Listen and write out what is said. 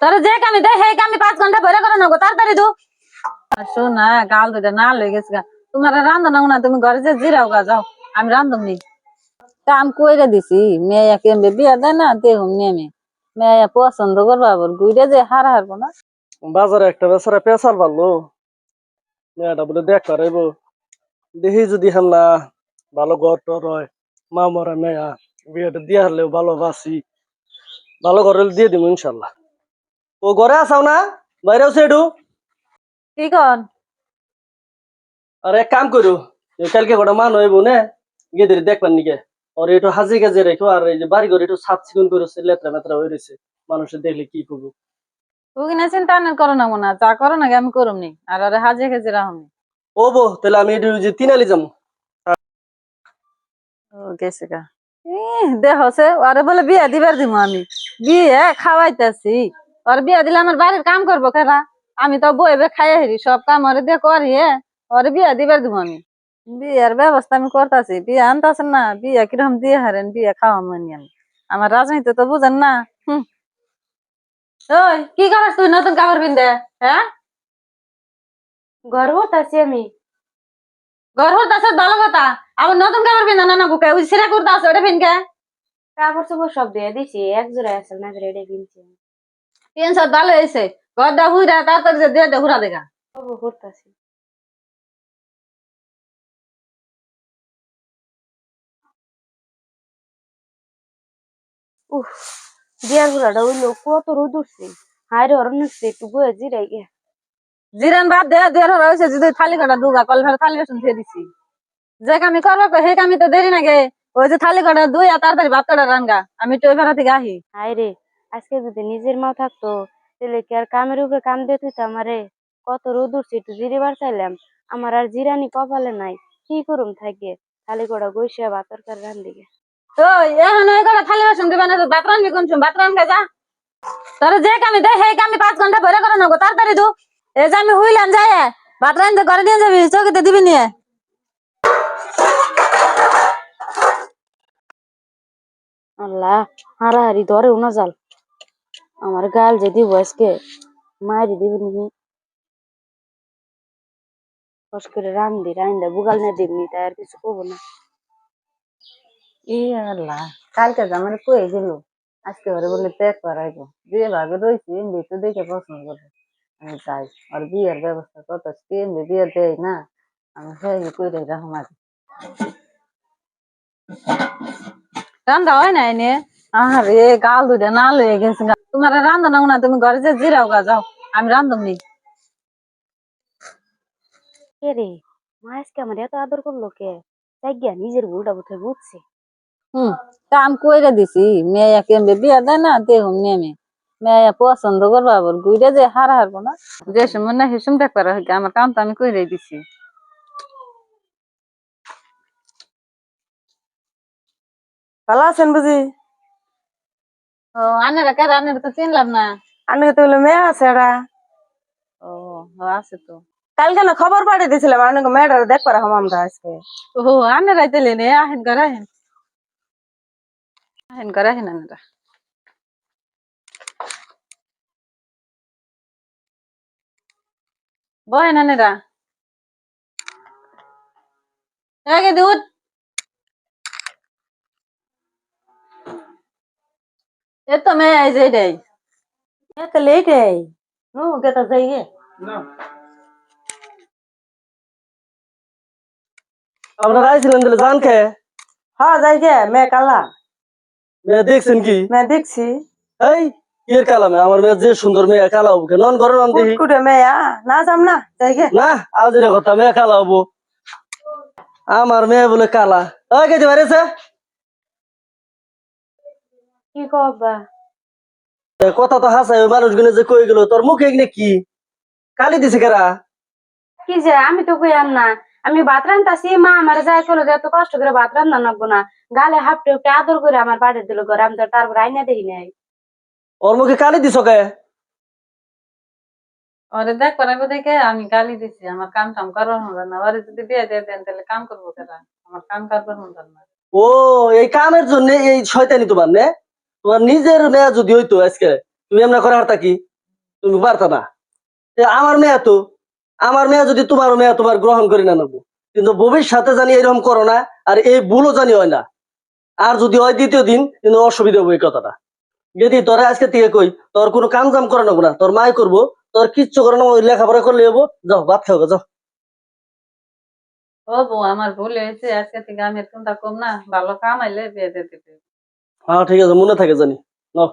তোরে যে কামি দে হে কামি 5 ঘন্টা ভরে করে নেবো তাড়াতাড়ি দু। শোন না গাল দুইটা না লয়ে গেছে গা। তোমার রান্ধো না না তুমি ঘরে যে জিরাও গা যাও আমি রান্ধম নি। কাম কইরা দিছি মেয়া কেমবে বিয়া দেয় না দেহুম নেমে মেয়া পছন্দ করবো আবার গুইরা যে হারা হারবো না। বাজারে একটা বেচারা পেশাল পারলো মেয়েটা বলে দেখ করাইবো দেখি যদি হাল্লা ভালো ঘর টর হয় মা মরা মেয়া বিয়েটা দিয়ে হারলেও ভালোবাসি ভালো ঘরে দিয়ে দিব ইনশাল্লাহ। ও ঘরে আসাও না বাইরেও সেডু। কি কন আর এক কাম করো কালকে কটা মান হইব না গিয়ে দিলে দেখবেন নিকে আর একটু হাজি কাজে রেখো আর এই যে বাড়ি ঘরে একটু সাফ চিকুন করেছে লেত্রা মেত্রা হয়ে রয়েছে মানুষের দেখলে কি করবো। তুই কিনা চিন্তা না করো না মনে যা করো না আমি করুম নি আর ওরে হাজে খেজে রাহুম নি। ও বো তাহলে আমি একটু যে তিনালি যাবো। ও গেছে গা দেহ সে ওরে বলে বিয়া দিবার দিব আমি বিয়ে খাওয়াইতেছি ওর বিয়া দিলে আমার বাড়ির কাম করবো কেরা আমি তো বইবে খাইয়ে হেরি সব কাম ওরে দিয়ে করি ওরে বিয়া দিবার দিব আমি বিয়ার ব্যবস্থা আমি করতেছি বিয়া আনতেছেন না বিয়া কিরকম দিয়ে হারেন বিয়া খাওয়া মানি আমি আমার রাজনীতি তো বুঝেন না। ওই কি করিস তুই নতুন কাপড় পিনতে হ্যাঁ গর্ব আছি আমি। গর্ভত আছে ভালো কথা আবার নতুন কাপড় পিনা না বুকে ওই সিরা কুর্তা আছে ওটা পিনকে কাপড় চোপড় সব দিয়ে দিছি এক জোড়া আছে না রেডি কিনছি। পেন্সার ভালো হয়েছে ঘরটা হুইরা তাড়াতাড়ি যে দিয়ে ঘুরা দেখা। সব করতেছি। উফ বিয়ার ঘোড়াটা হইলো কত রোদ উঠছে হায় রে ওরম নাচছে একটু বয়ে জিরাই গে। জিরান বাদ দে দেড় হয়েছে যদি থালি কাটা দুগা কল ফের থালি বাসন ধুয়ে দিছি যে কামি করবো হে কামি তো দেরি নাগে ওই যে থালি কাটা দুই আর তাড়াতাড়ি ভাত কাটা রানগা আমি তো ওই ভাড়া থেকে আহি। হায় রে আজকে যদি নিজের মা থাকতো তাহলে কি আর কামের উপরে কাম দিয়ে তুই আমারে কত রোদ উঠছে একটু জিরিবার চাইলাম আমার আর জিরানি কপালে নাই কি করুম থাকে খালি কটা গৈসা ভাত তরকারি রান্দিগে। ওই এখন ওই কটা থালি বাসন দিবা না তো ভাত রানবি কোন সময় ভাত রানগা যা তোরে যে কামি দে হে কামি 5 ঘন্টা ভরে করে নেবো তাড়াতাড়ি দু। এই যে আমি হুইলাম যাই ভাত রানতে ঘরে দিয়ে যাবি চৌকিতে দিবি নিয়ে। আল্লাহ হারাহারি ধরে উনা জাল আমার গাল যে দিব আজকে মায়ের দিব নি কস করে রান্ধি রান্ধা বুগাল না দিবনি তাই আর কিছু করবো না। ই আল্লাহ কালকে জামাই কয়ে গেল আজকে ওরে বলে ত্যাগ করাইবো বিয়ে ভাগে রয়েছি এমনি তো দেখে পছন্দ করবো আমি যাই আর বিয়ের ব্যবস্থা করতেছি এমনি বিয়ে দেয় না আমি সেই কইরে রাখুম আর রান্না হয় না এনে আরে গাল দুইটা না লয়ে গেছে তোমার রান্ধা নাও না তুমি ঘরে যে জিরাও গা যাও আমি রান্ধম নি। কে রে মা আজকে আমার এত আদর করলো কে তাই গিয়া নিজের ভুলটা বোধহয় বুঝছে। কাম কইরা দিছি মেয়া কেমবে বিয়া দেয় না দেহুম নেমে মেয়া পছন্দ করবো আবার গুইরা যে হারা হারবো না যে সময় না হেসুম দেখবার আমার কাম তো আমি কইরে দিছি। ভালো আছেন বুঝি? ও আনেরা কে আনেরা তো চিনলাম না। আমি তো বলে মেয়ে আছে এরা ও আছে তো কালকে না খবর পাঠিয়ে দিয়েছিলাম আপনাকে মেয়েটা দেখবার হম আমরা আজকে। ও আনেরা তাইলে নে আহেন ঘরে আহেন আহেন ঘরে আহেন আনেরা বহেন আনেরা এগে দুধ এ তো মেয়ে এই যে এটাই এত লেট এই নো কেটা যাইয়ে আপনারা আইছিলেন তাহলে জান খে হ্যাঁ যাই গে মেয়ে কালা মেয়ে দেখছেন কি মেয়ে দেখছি এই এর কালা মেয়ে আমার মেয়ে যে সুন্দর মেয়ে কালা হবো নন ঘরে নাম দেখি কুটকুটে মেয়ে না যাম না যাই গে না আজ কথা মেয়ে কালা হবো আমার মেয়ে বলে কালা ওই কেটে বাড়িছে কি কবা কথা তো হাসায় ওই মানুষগুলো যে কই গেল তোর মুখে এগুলো কি কালি দিছে কেরা কি যে আমি তো কইয়াম না আমি ভাত রান্তাছি মা আমার যাই করলো যে এত কষ্ট করে ভাত রান্না নাকবো না গালে হাফটে হাফটে আদর করে আমার পাঠিয়ে দিল ঘরে আমি তো তারপর আইনা দেখি নাই। ওর মুখে কালি দিছ কে ওরে দেখ করাবো দেখে আমি গালি দিছি আমার কাম টাম করবার হলো না ওরে যদি বিয়ে দিয়ে দেন তাহলে কাম করবো কেরা আমার কাম করবার হলো না। ও এই কামের জন্য এই শয়তানি তোমার নে তোমার নিজের মেয়ে যদি হইতো আজকে তুমি এমন করে আর কি তুমি পারতা না। আমার মেয়ে যদি তোমার মেয়ে তোমার গ্রহণ করে না নেবো, কিন্তু ভবিষ্যতে জানি এরকম করো না, আর এই ভুলও জানি হয় না। আর যদি হয় দ্বিতীয় দিন কিন্তু অসুবিধা হবে এই কথাটা। যদি তোরা আজকে থেকে কই তোর কোনো কাম জাম করে নেবো না, তোর মাই করবো, তোর কিচ্ছু করে নেবো, লেখাপড়া করলে হবো, যাও ভাত খাও যাও। ও বউ, আমার ভুল হয়েছে, আজকে থেকে আমি চিন্তা কম না, ভালো কামাইলে বিয়ে দিতে। হ্যাঁ ঠিক আছে, মনে থাকে জানি। নাও।